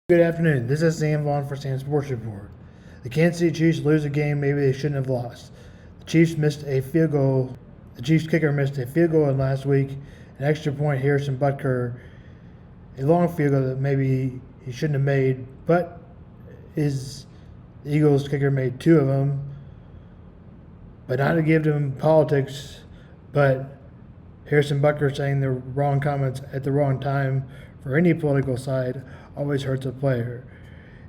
Good afternoon. This is Sam Vaughn for Sam Sports Report. The Kansas City Chiefs lose a game maybe they shouldn't have lost. The Chiefs missed a field goal. The Chiefs kicker missed a field goal in last week, an extra point. Harrison Butker, a long field goal that maybe he shouldn't have made, but the Eagles kicker made two of them. But not to give them politics, but Harrison Butker saying the wrong comments at the wrong time for any political side always hurts a player.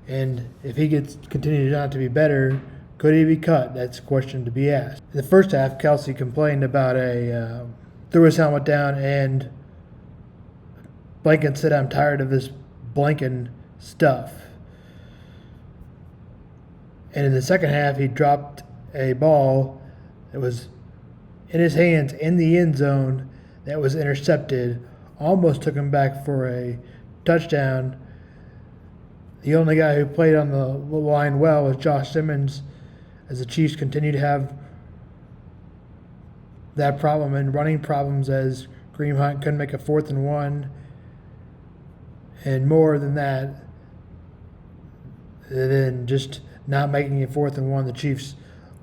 And if he continues not to be better, could he be cut? That's a question to be asked. In the first half, Kelce complained about threw his helmet down, and Blanken said, "I'm tired of this blanking stuff." And in the second half, he dropped a ball that was in his hands in the end zone that was intercepted. Almost took him back for a touchdown. The only guy who played on the line well was Josh Simmons, as the Chiefs continue to have that problem and running problems, as Kareem Hunt couldn't make a 4th and 1. And more than that, than just not making a 4th and 1, the Chiefs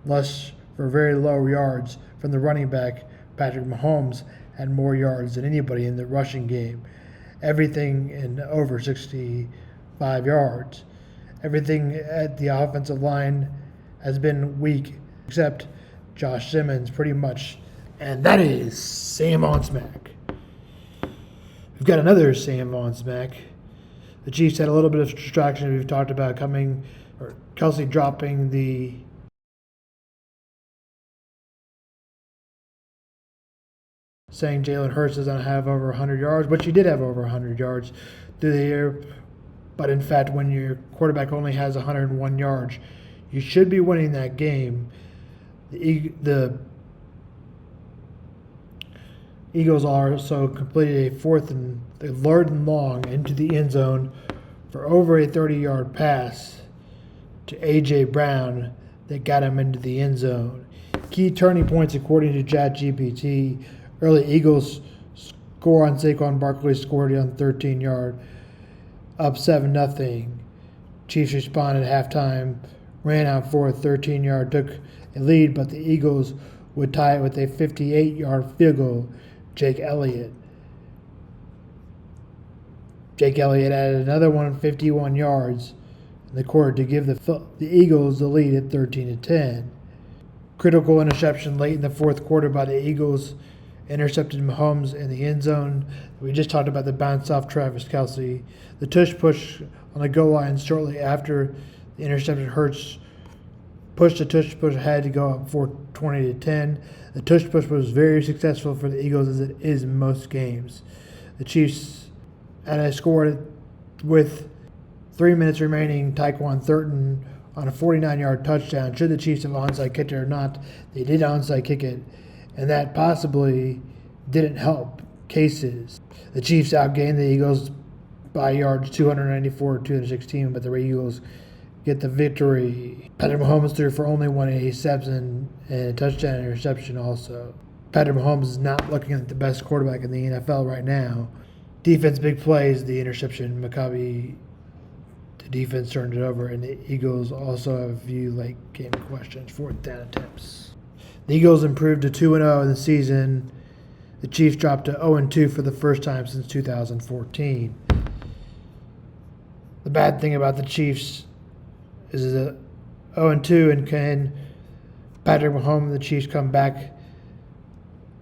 lost for very low yards from the running back. Patrick Mahomes had more yards than anybody in the rushing game. Everything in over 65 yards. Everything at the offensive line has been weak except Josh Simmons, pretty much. And that is Sam on Smack. We've got another Sam on Smack. The Chiefs had a little bit of distraction we've talked about Kelce dropping the saying Jalen Hurts doesn't have over 100 yards, but she did have over 100 yards through the air. But in fact, when your quarterback only has 101 yards, you should be winning that game. The Eagles also completed a 3rd and long into the end zone for over a 30-yard pass to A.J. Brown that got him into the end zone. Key turning points according to ChatGPT. Early Eagles score on Saquon Barkley, scored on 13-yard, up 7-0. Chiefs responded at halftime, ran out for a 13-yard, took a lead, but the Eagles would tie it with a 58-yard field goal. Jake Elliott added another one, 51 yards in the quarter to give the Eagles the lead at 13-10. Critical interception late in the fourth quarter by the Eagles intercepted Mahomes in the end zone. We just talked about the bounce off Travis Kelce. The tush-push on the goal line shortly after the interception. Hurts pushed the tush-push ahead to go up 20-10. The tush-push was very successful for the Eagles, as it is in most games. The Chiefs had scored with 3 minutes remaining. Tyquan Thornton on a 49-yard touchdown. Should the Chiefs have onside kicked it or not? They did onside kick it, and that possibly didn't help cases. The Chiefs outgained the Eagles by yards, 294-216, but the Eagles get the victory. Patrick Mahomes threw for only 187 and a touchdown interception also. Patrick Mahomes is not looking like the best quarterback in the NFL right now. Defense, big plays, the interception. The defense turned it over, and the Eagles also have a few late game questions, 4th down attempts. The Eagles improved to 2-0 in the season. The Chiefs dropped to 0-2 for the first time since 2014. The bad thing about the Chiefs is that 0-2, and can Patrick Mahomes and the Chiefs come back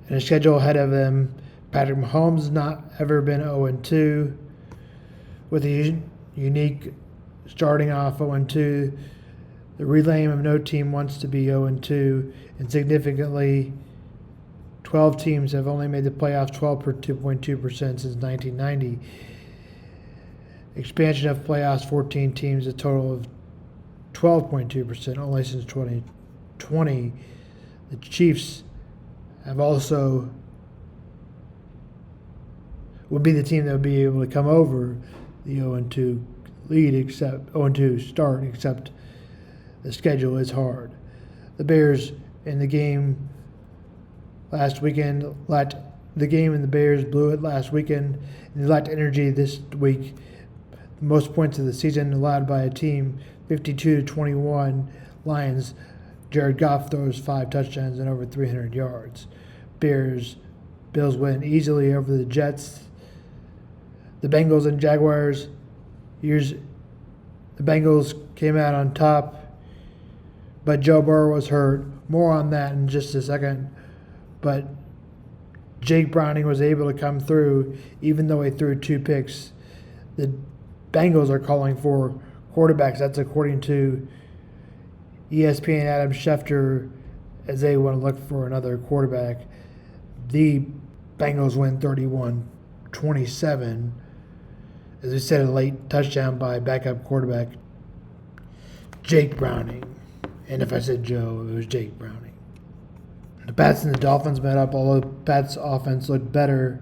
in a schedule ahead of them? Patrick Mahomes has not ever been 0-2 with a unique starting off 0-2. The relaying of no team wants to be 0-2, and significantly, 12 teams have only made the playoffs, 12.2% since 1990. Expansion of playoffs, 14 teams, a total of 12.2%, only since 2020. The Chiefs have also would be the team that would be able to come over the 0-2 lead, except 0-2 start, except the schedule is hard. The Bears in the game last weekend the game and the Bears blew it last weekend, and they lacked energy this week. most points of the season allowed by a team, 52-21 Lions. Jared Goff throws 5 touchdowns and over 300 yards. Bills win easily over the Jets. The Bengals and Jaguars. The Bengals came out on top, but Joe Burrow was hurt. More on that in just a second. But Jake Browning was able to come through, even though he threw 2 picks. The Bengals are calling for quarterbacks. That's according to ESPN Adam Schefter, as they want to look for another quarterback. The Bengals win 31-27. As we said, a late touchdown by backup quarterback Jake Browning. And if I said Joe, it was Jake Browning. The Pats and the Dolphins met up, although Pats' offense looked better.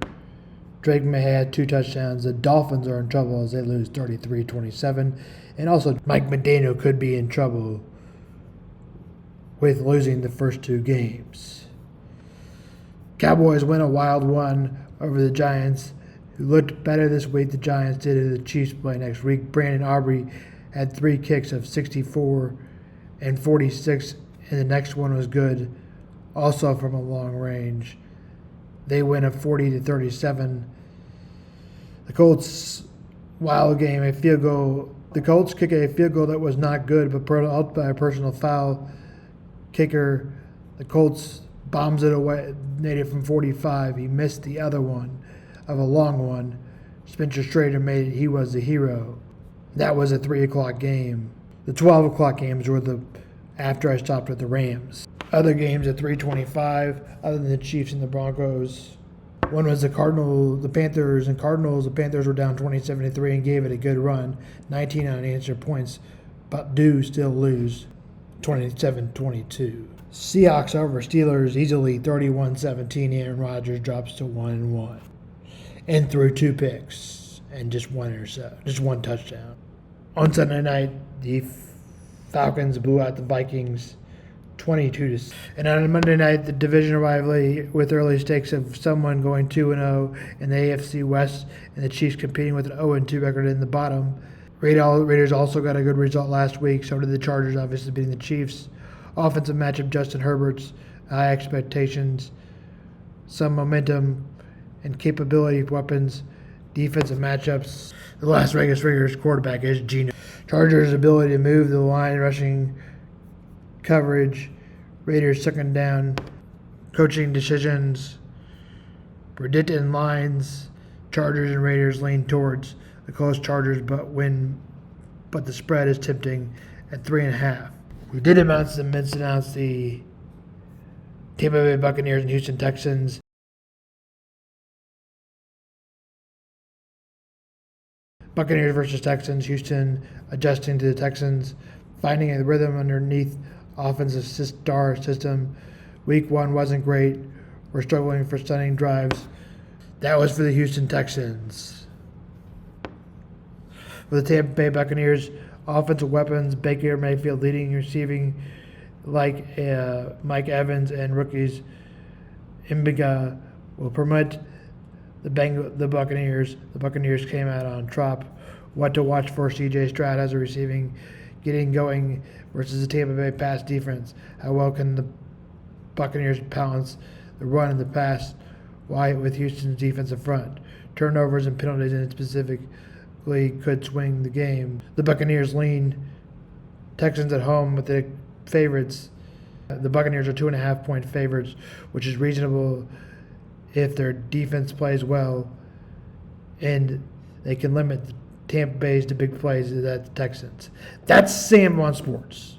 Drake May had 2 touchdowns. The Dolphins are in trouble as they lose 33-27. And also, Mike McDaniel could be in trouble with losing the first 2 games. Cowboys win a wild one over the Giants, who looked better this week. The Giants did, and the Chiefs play next week. Brandon Aubrey had 3 kicks of 64 and 46, and the next one was good, also from a long range. They win a 40-37. The Colts, wild game, a field goal. The Colts kick a field goal that was not good, but out by a personal foul. Kicker, the Colts bombs it away, made it from 45. He missed the other one of a long one. Spencer Strader made it. He was the hero. That was a 3 o'clock game. The 12 o'clock games were after I stopped at the Rams. Other games at 3:25, other than the Chiefs and the Broncos. One was the Panthers and Cardinals. The Panthers were down 27-3 and gave it a good run. 19 unanswered points, but do still lose 27-22. Seahawks over Steelers easily 31-17. Aaron Rodgers drops to 1-1 and threw 2 picks and just one touchdown. On Sunday night, the Falcons blew out the Vikings 22-6. And on Monday night, the division rivalry with early stakes of someone going 2-0 in the AFC West and the Chiefs competing with an 0-2 record in the bottom. Raiders also got a good result last week. So did the Chargers, obviously beating the Chiefs. Offensive matchup, Justin Herbert's high expectations, some momentum and capability weapons. Defensive matchups, the Las Vegas Raiders quarterback is Geno. Chargers' ability to move the line, rushing coverage. Raiders second down, coaching decisions, predicted lines. Chargers and Raiders lean towards the close Chargers, but the spread is tempting at 3.5. We did announce the Tampa Bay Buccaneers and Houston Texans. Buccaneers versus Texans. Houston adjusting to the Texans, finding a rhythm underneath offensive star system. Week 1 wasn't great. We're struggling for stunning drives. That was for the Houston Texans. For the Tampa Bay Buccaneers, offensive weapons, Baker Mayfield leading receiving like Mike Evans and rookies Mbiga will permit the Buccaneers. The Buccaneers came out on top. What to watch for C.J. Stroud as a receiving, getting going versus the Tampa Bay pass defense. How well can the Buccaneers balance the run and the pass with Houston's defensive front? Turnovers and penalties in specifically could swing the game. The Buccaneers lean. Texans at home with the favorites. The Buccaneers are 2.5-point favorites, which is reasonable if their defense plays well, and they can limit Tampa Bay's to big plays to the Texans. That's Sam on Sports.